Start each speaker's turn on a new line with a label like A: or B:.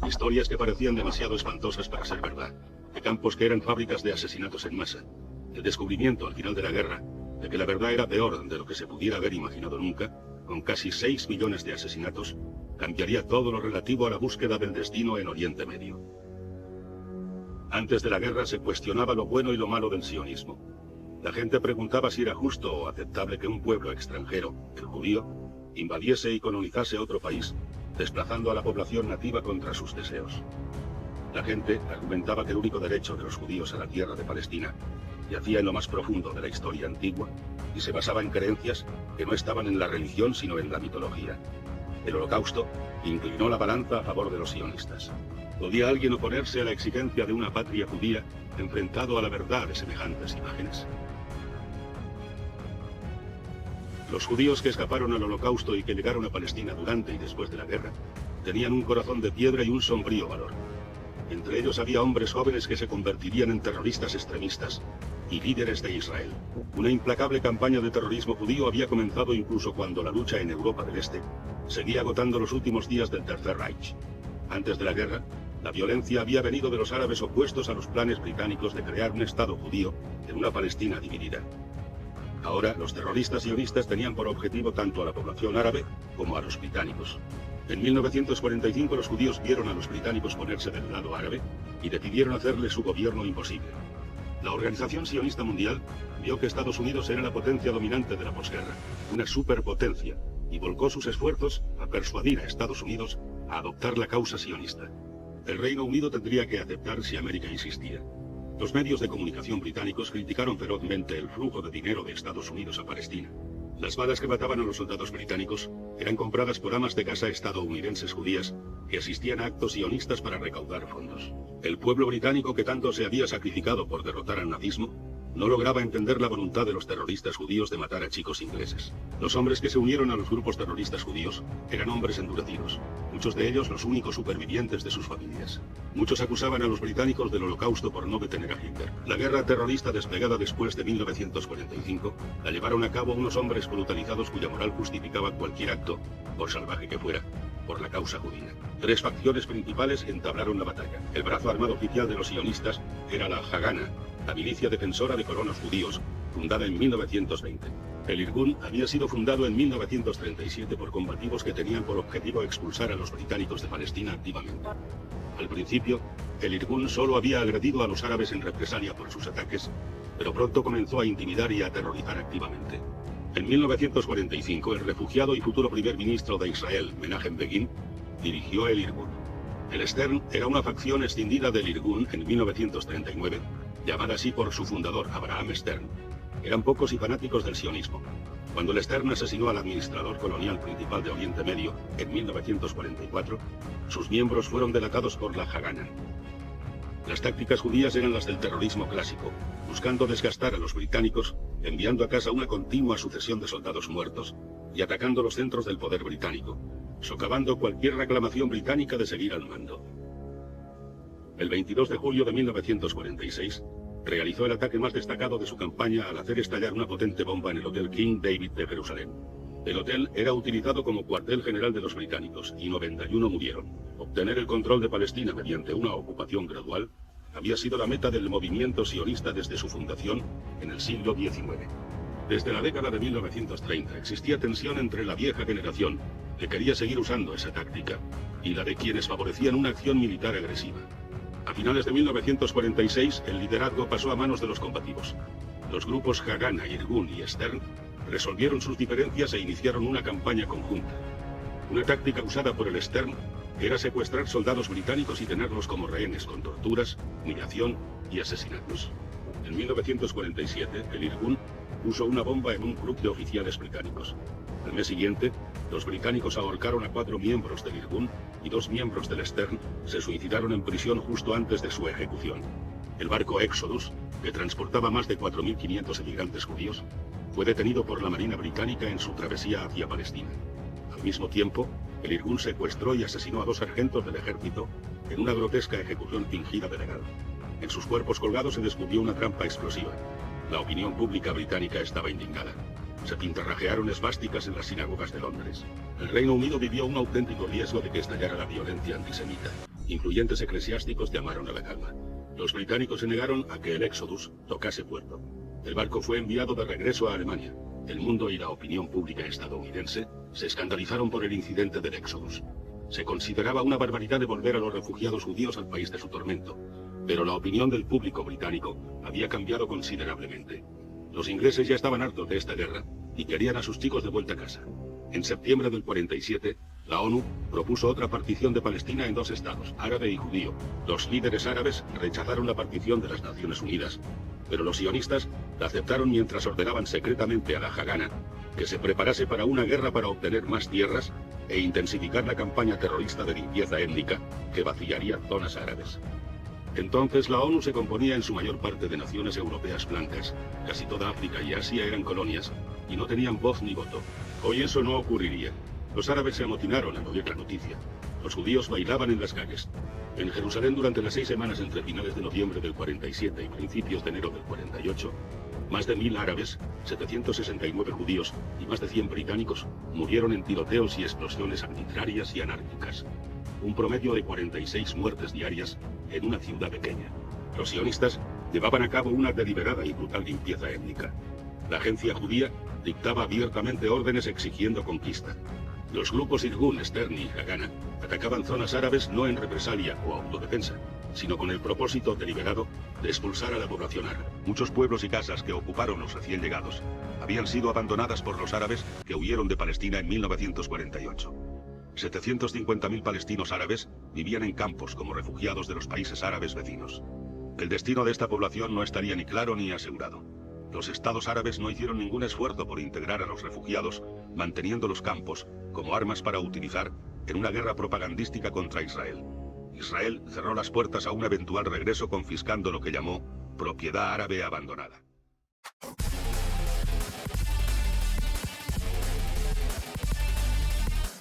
A: Historias que parecían demasiado espantosas para ser verdad, de campos que eran fábricas de asesinatos en masa. El descubrimiento al final de la guerra de que la verdad era peor de lo que se pudiera haber imaginado nunca, con casi 6 millones de asesinatos, cambiaría todo lo relativo a la búsqueda del destino en Oriente Medio. Antes de la guerra se cuestionaba lo bueno y lo malo del sionismo. La gente preguntaba si era justo o aceptable que un pueblo extranjero, el judío, invadiese y colonizase otro país, desplazando a la población nativa contra sus deseos. La gente argumentaba que el único derecho de los judíos a la tierra de Palestina yacía en lo más profundo de la historia antigua y se basaba en creencias que no estaban en la religión sino en la mitología. El Holocausto inclinó la balanza a favor de los sionistas. ¿Podía alguien oponerse a la exigencia de una patria judía enfrentado a la verdad de semejantes imágenes? Los judíos que escaparon al Holocausto y que llegaron a Palestina durante y después de la guerra tenían un corazón de piedra y un sombrío valor. Entre ellos había hombres jóvenes que se convertirían en terroristas extremistas y líderes de Israel. Una implacable campaña de terrorismo judío había comenzado incluso cuando la lucha en Europa del Este seguía agotando los últimos días del Tercer Reich. Antes de la guerra, la violencia había venido de los árabes opuestos a los planes británicos de crear un Estado judío en una Palestina dividida. Ahora, los terroristas sionistas tenían por objetivo tanto a la población árabe como a los británicos. En 1945 los judíos vieron a los británicos ponerse del lado árabe y decidieron hacerle su gobierno imposible. La Organización Sionista Mundial vio que Estados Unidos era la potencia dominante de la posguerra, una superpotencia, y volcó sus esfuerzos a persuadir a Estados Unidos a adoptar la causa sionista. El Reino Unido tendría que aceptar si América insistía. Los medios de comunicación británicos criticaron ferozmente el flujo de dinero de Estados Unidos a Palestina. Las balas que mataban a los soldados británicos eran compradas por amas de casa estadounidenses judías que asistían a actos sionistas para recaudar fondos. El pueblo británico que tanto se había sacrificado por derrotar al nazismo no lograba entender la voluntad de los terroristas judíos de matar a chicos ingleses. Los hombres que se unieron a los grupos terroristas judíos eran hombres endurecidos, muchos de ellos los únicos supervivientes de sus familias. Muchos acusaban a los británicos del Holocausto por no detener a Hitler. La guerra terrorista desplegada después de 1945 la llevaron a cabo unos hombres brutalizados cuya moral justificaba cualquier acto, por salvaje que fuera, por la causa judía. 3 facciones principales entablaron la batalla. El brazo armado oficial de los sionistas era la Haganah, la milicia defensora de colonos judíos, fundada en 1920. El Irgun había sido fundado en 1937 por combativos que tenían por objetivo expulsar a los británicos de Palestina activamente. Al principio, el Irgun solo había agredido a los árabes en represalia por sus ataques, pero pronto comenzó a intimidar y a aterrorizar activamente. En 1945, el refugiado y futuro primer ministro de Israel, Menachem Begin, dirigió el Irgun. El Stern era una facción escindida del Irgun en 1939, llamada así por su fundador, Abraham Stern. Eran pocos y fanáticos del sionismo. Cuando el Stern asesinó al administrador colonial principal de Oriente Medio en 1944, sus miembros fueron delatados por la Haganah. Las tácticas judías eran las del terrorismo clásico, buscando desgastar a los británicos, enviando a casa una continua sucesión de soldados muertos y atacando los centros del poder británico, socavando cualquier reclamación británica de seguir al mando. El 22 de julio de 1946, realizó el ataque más destacado de su campaña al hacer estallar una potente bomba en el Hotel King David de Jerusalén. El hotel era utilizado como cuartel general de los británicos y 91 murieron. Obtener el control de Palestina mediante una ocupación gradual había sido la meta del movimiento sionista desde su fundación en el siglo XIX. Desde la década de 1930 existía tensión entre la vieja generación, que quería seguir usando esa táctica, y la de quienes favorecían una acción militar agresiva. A finales de 1946, el liderazgo pasó a manos de los combativos. Los grupos Haganah, Irgun y Stern resolvieron sus diferencias e iniciaron una campaña conjunta. Una táctica usada por el Stern era secuestrar soldados británicos y tenerlos como rehenes con torturas, humillación y asesinatos. En 1947, el Irgun puso una bomba en un club de oficiales británicos. Al mes siguiente, los británicos ahorcaron a 4 miembros del Irgun y 2 miembros del Stern se suicidaron en prisión justo antes de su ejecución. El barco Exodus, que transportaba más de 4.500 emigrantes judíos, fue detenido por la Marina Británica en su travesía hacia Palestina. Al mismo tiempo, el Irgun secuestró y asesinó a 2 sargentos del ejército en una grotesca ejecución fingida de legado. En sus cuerpos colgados se descubrió una trampa explosiva. La opinión pública británica estaba indignada. Se pintarrajearon esvásticas en las sinagogas de Londres. El Reino Unido vivió un auténtico riesgo de que estallara la violencia antisemita. Influyentes eclesiásticos llamaron a la calma. Los británicos se negaron a que el Exodus tocase puerto. El barco fue enviado de regreso a Alemania. El mundo y la opinión pública estadounidense se escandalizaron por el incidente del Exodus. Se consideraba una barbaridad devolver a los refugiados judíos al país de su tormento, pero la opinión del público británico había cambiado considerablemente. Los ingleses ya estaban hartos de esta guerra y querían a sus chicos de vuelta a casa. En septiembre del 47, la ONU propuso otra partición de Palestina en 2 estados, árabe y judío. Los líderes árabes rechazaron la partición de las Naciones Unidas, pero los sionistas la aceptaron mientras ordenaban secretamente a la Haganah que se preparase para una guerra para obtener más tierras e intensificar la campaña terrorista de limpieza étnica que vaciaría zonas árabes. Entonces la ONU se componía en su mayor parte de naciones europeas blancas. Casi toda África y Asia eran colonias y no tenían voz ni voto. Hoy eso no ocurriría. Los árabes se amotinaron al oír la noticia. Los judíos bailaban en las calles. En Jerusalén, durante las 6 semanas entre finales de noviembre del 47 y principios de enero del 48, más de 1000 árabes, 769 judíos y más de 100 británicos murieron en tiroteos y explosiones arbitrarias y anárquicas. Un promedio de 46 muertes diarias en una ciudad pequeña. Los sionistas llevaban a cabo una deliberada y brutal limpieza étnica. La agencia judía dictaba abiertamente órdenes exigiendo conquista. Los grupos Irgun, Stern y Haganah atacaban zonas árabes no en represalia o autodefensa, sino con el propósito deliberado de expulsar a la población árabe. Muchos pueblos y casas que ocuparon los recién llegados habían sido abandonadas por los árabes que huyeron de Palestina en 1948. 750.000 palestinos árabes vivían en campos como refugiados de los países árabes vecinos. El destino de esta población no estaría ni claro ni asegurado. Los estados árabes no hicieron ningún esfuerzo por integrar a los refugiados, manteniendo los campos como armas para utilizar en una guerra propagandística contra Israel. Israel cerró las puertas a un eventual regreso confiscando lo que llamó propiedad árabe abandonada.